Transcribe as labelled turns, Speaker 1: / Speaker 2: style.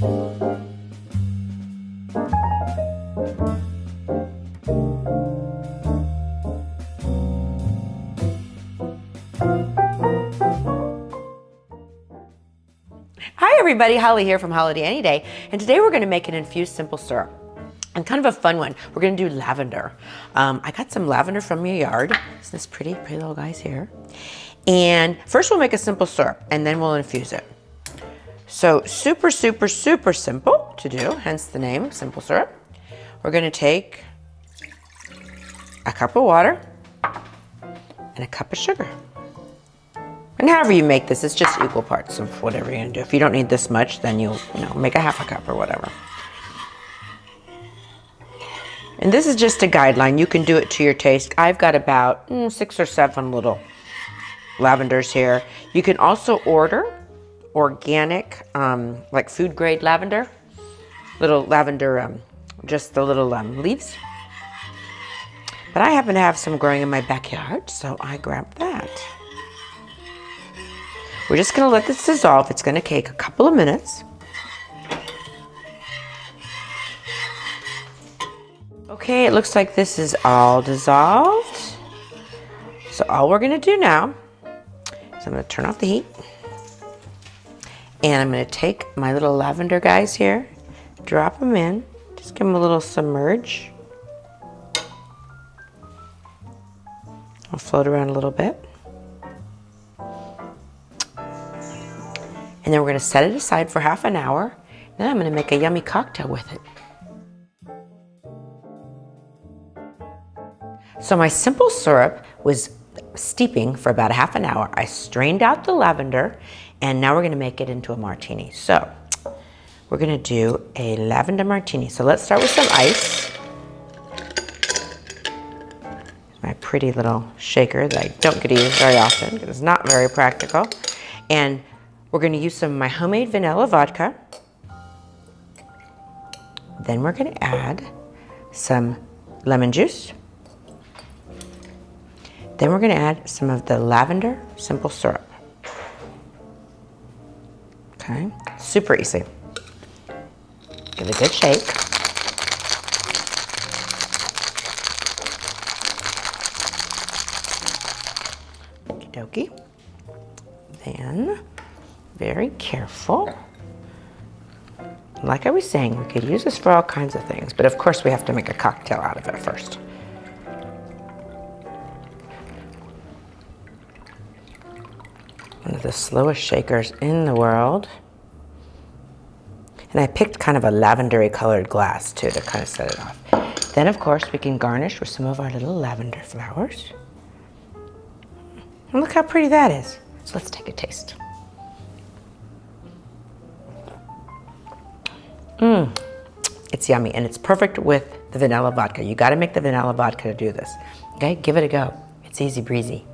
Speaker 1: Hi everybody, Holly here from HolliDay AnyDay, and today we're going to make an infused simple syrup. And kind of a fun one. We're going to do lavender. I got some lavender from your yard. Isn't this pretty? Pretty little guys here. And first we'll make a simple syrup, and then we'll infuse it. So super, super, super simple to do, hence the name, simple syrup. We're going to take a cup of water and a cup of sugar. And however you make this, it's just equal parts of whatever you're gonna do. If you don't need this much, then you make a half a cup or whatever. And this is just a guideline. You can do it to your taste. I've got about 6 or 7 little lavenders here. You can also order organic, like food grade lavender. Little lavender, just the little leaves. But I happen to have some growing in my backyard, so I grabbed that. We're just going to let this dissolve. It's going to take a couple of minutes. Okay, it looks like this is all dissolved. So all we're going to do now is I'm going to turn off the heat. And I'm going to take my little lavender guys here, drop them in, just give them a little submerge. I'll float around a little bit. And then we're going to set it aside for half an hour. Then I'm going to make a yummy cocktail with it. So my simple syrup was steeping for about a half an hour. I strained out the lavender, and now we're going to make it into a martini. So we're going to do a lavender martini. So let's start with some ice. My pretty little shaker that I don't get to use very often because it's not very practical. And we're going to use some of my homemade vanilla vodka. Then we're going to add some lemon juice. Then we're going to add some of the lavender simple syrup. Okay, super easy. Give it a good shake. Okie dokie. Then, very careful. Like I was saying, we could use this for all kinds of things, but of course we have to make a cocktail out of it first. One of the slowest shakers in the world. And I picked kind of a lavendery colored glass too to kind of set it off. Then of course we can garnish with some of our little lavender flowers. And look how pretty that is. So let's take a taste. It's yummy, and it's perfect with the vanilla vodka. You gotta make the vanilla vodka to do this. Okay, give it a go. It's easy breezy.